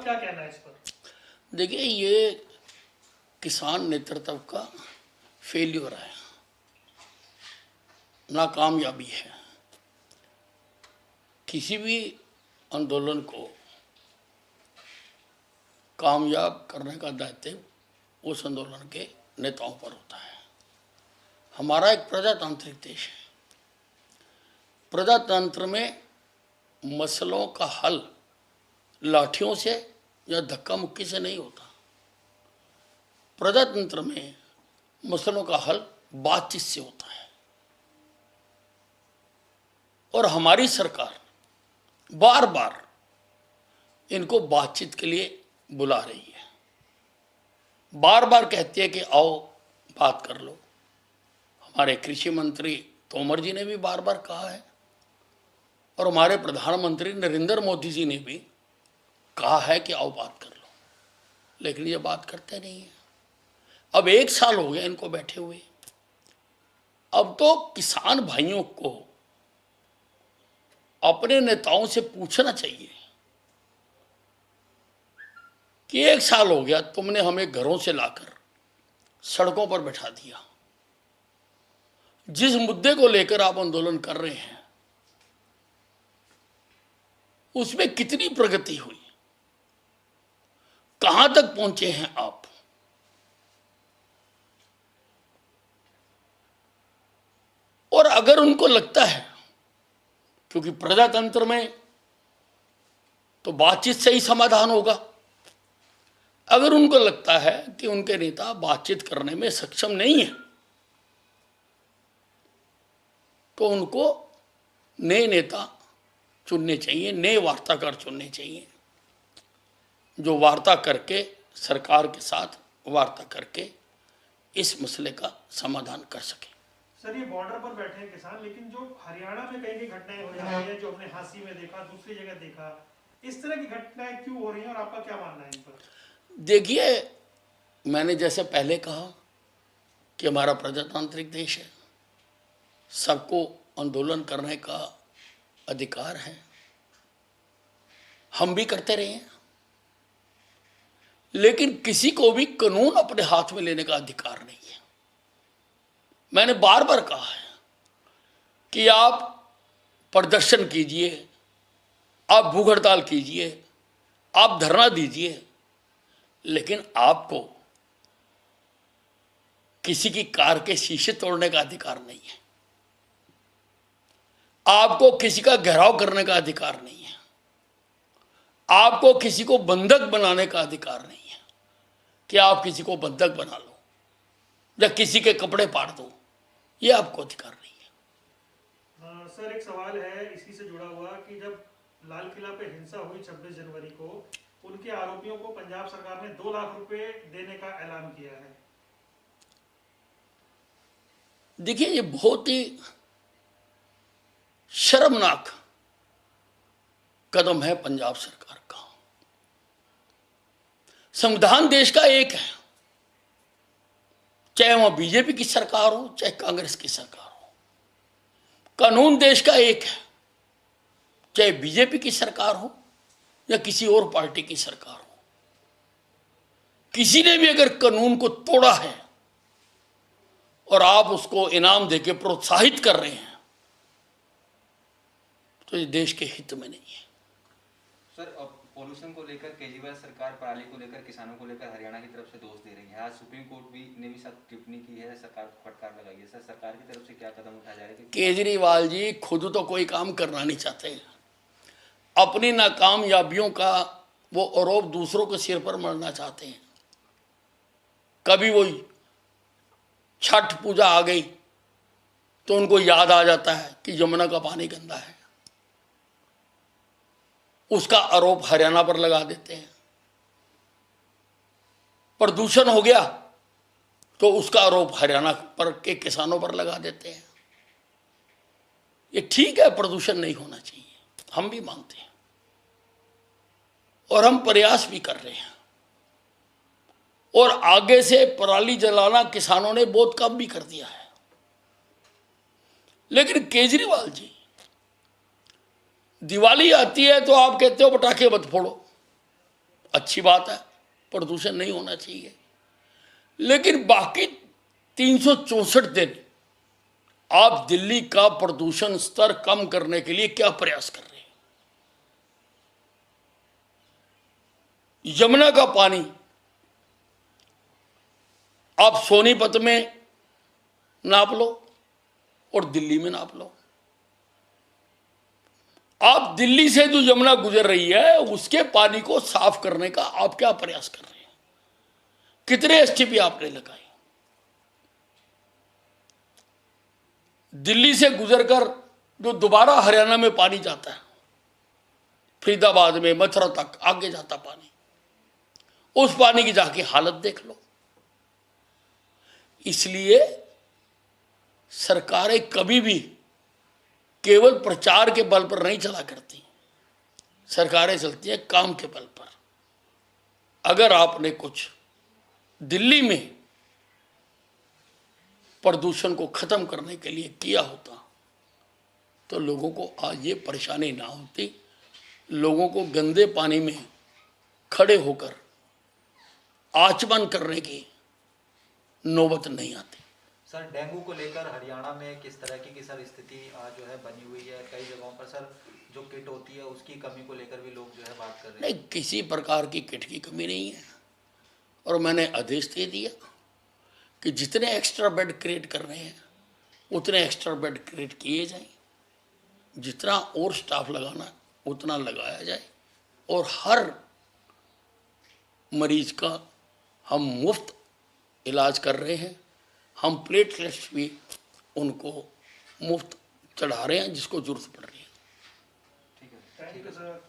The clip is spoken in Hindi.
क्या कहना है इस पर? देखिए, ये किसान नेतृत्व का फेल्यूर है, नाकामयाबी है। किसी भी आंदोलन को कामयाब करने का दायित्व उस आंदोलन के नेताओं पर होता है। हमारा एक प्रजातांत्रिक देश है। प्रजातंत्र में मसलों का हल लाठियों से या धक्का मुक्की से नहीं होता। प्रजातंत्र में मसलों का हल बातचीत से होता है। और हमारी सरकार बार बार इनको बातचीत के लिए बुला रही है, बार बार कहती है कि आओ बात कर लो। हमारे कृषि मंत्री तोमर जी ने भी बार बार कहा है और हमारे प्रधानमंत्री नरेंद्र मोदी जी ने भी कहा है कि आओ बात कर लो, लेकिन ये बात करते नहीं है। अब 1 साल हो गया इनको बैठे हुए। अब तो किसान भाइयों को अपने नेताओं से पूछना चाहिए कि 1 साल हो गया, तुमने हमें घरों से लाकर सड़कों पर बैठा दिया। जिस मुद्दे को लेकर आप आंदोलन कर रहे हैं उसमें कितनी प्रगति हुई, कहां तक पहुंचे हैं आप? और अगर उनको लगता है, क्योंकि प्रजातंत्र में तो बातचीत से ही समाधान होगा, अगर उनको लगता है कि उनके नेता बातचीत करने में सक्षम नहीं है तो उनको नए नेता चुनने चाहिए, नए वार्ताकार चुनने चाहिए, जो वार्ता करके सरकार के साथ वार्ता करके इस मसले का समाधान कर सके। सर, ये बॉर्डर पर बैठे हैं किसान, लेकिन जो हरियाणा में कई घटनाएं हो जाती हैं, जो हमने हांसी में देखा, दूसरी जगह देखा, इस तरह की घटनाएं क्यों हो रही हैं और आपका क्या मानना है इन पर? देखिए, मैंने जैसे पहले कहा कि हमारा प्रजातांत्रिक देश है, सबको आंदोलन करने का अधिकार है, हम भी करते रहे हैं, लेकिन किसी को भी कानून अपने हाथ में लेने का अधिकार नहीं है। मैंने बार बार कहा है कि आप प्रदर्शन कीजिए, आप भूख हड़ताल कीजिए, आप धरना दीजिए, लेकिन आपको किसी की कार के शीशे तोड़ने का अधिकार नहीं है, आपको किसी का घेराव करने का अधिकार नहीं है, आपको किसी को बंधक बनाने का अधिकार नहीं है कि आप किसी को बंधक बना लो या किसी के कपड़े फाड़ दो, ये आपको अधिकार नहीं है। सर, एक सवाल है इसी से जुड़ा हुआ कि जब लाल किला पे हिंसा हुई 26 जनवरी को, उनके आरोपियों को पंजाब सरकार ने 2 लाख रुपए देने का ऐलान किया है। देखिए, ये बहुत ही शर्मनाक कदम है पंजाब सरकार का। संविधान देश का एक है, चाहे वह बीजेपी की सरकार हो चाहे कांग्रेस की सरकार हो। कानून देश का एक है, चाहे बीजेपी की सरकार हो या किसी और पार्टी की सरकार हो। किसी ने भी अगर कानून को तोड़ा है और आप उसको इनाम देके प्रोत्साहित कर रहे हैं तो ये देश के हित में नहीं है। सर, पॉल्यूशन को लेकर केजरीवाल सरकार पराली को लेकर किसानों को लेकर हरियाणा की तरफ से दोष दे रही है। आज सुप्रीम कोर्ट ने भी सख्त टिप्पणी की है, सरकार को फटकार लगाई है। सर, सरकार की तरफ से क्या कदम उठाया जा रहा है? केजरीवाल जी खुद तो कोई काम करना नहीं चाहते, अपनी नाकामयाबियों का वो आरोप दूसरों के सिर पर मढ़ना चाहते हैं। कभी वो छठ पूजा आ गई तो उनको याद आ जाता है कि यमुना का पानी गंदा है, उसका आरोप हरियाणा पर लगा देते हैं। प्रदूषण हो गया तो उसका आरोप हरियाणा पर के किसानों पर लगा देते हैं। ये ठीक है, प्रदूषण नहीं होना चाहिए, हम भी मानते हैं और हम प्रयास भी कर रहे हैं। और आगे से पराली जलाना किसानों ने बहुत कम भी कर दिया है। लेकिन केजरीवाल जी, दिवाली आती है तो आप कहते हो पटाखे मत फोड़ो, अच्छी बात है, प्रदूषण नहीं होना चाहिए, लेकिन बाकी 364 दिन आप दिल्ली का प्रदूषण स्तर कम करने के लिए क्या प्रयास कर रहे हैं? यमुना का पानी आप सोनीपत में नाप लो और दिल्ली में नाप लो। आप दिल्ली से जो यमुना गुजर रही है उसके पानी को साफ करने का आप क्या प्रयास कर रहे हैं? कितने एसटीपी आपने लगाए? दिल्ली से गुजरकर जो दोबारा हरियाणा में पानी जाता है, फरीदाबाद में मथुरा तक आगे जाता पानी, उस पानी की जाके हालत देख लो। इसलिए सरकारें कभी भी केवल प्रचार के बल पर नहीं चला करती, सरकारें चलती हैं काम के बल पर। अगर आपने कुछ दिल्ली में प्रदूषण को खत्म करने के लिए किया होता तो लोगों को आज ये परेशानी ना होती, लोगों को गंदे पानी में खड़े होकर आचमन करने की नौबत नहीं आती। सर, डेंगू को लेकर हरियाणा में किस तरह की सर स्थिति जो है बनी हुई है? कई जगहों पर सर जो किट होती है उसकी कमी को लेकर भी लोग जो है बात कर रहे हैं। नहीं, किसी प्रकार की किट की कमी नहीं है, और मैंने आदेश दे दिया कि जितने एक्स्ट्रा बेड क्रिएट कर रहे हैं उतने एक्स्ट्रा बेड क्रिएट किए जाएं, जितना और स्टाफ लगाना उतना लगाया जाए, और हर मरीज का हम मुफ्त इलाज कर रहे हैं। हम प्लेटलेट्स भी उनको मुफ्त चढ़ा रहे हैं जिसको जरूरत पड़ रही है। ठीक है थैंक यू सर।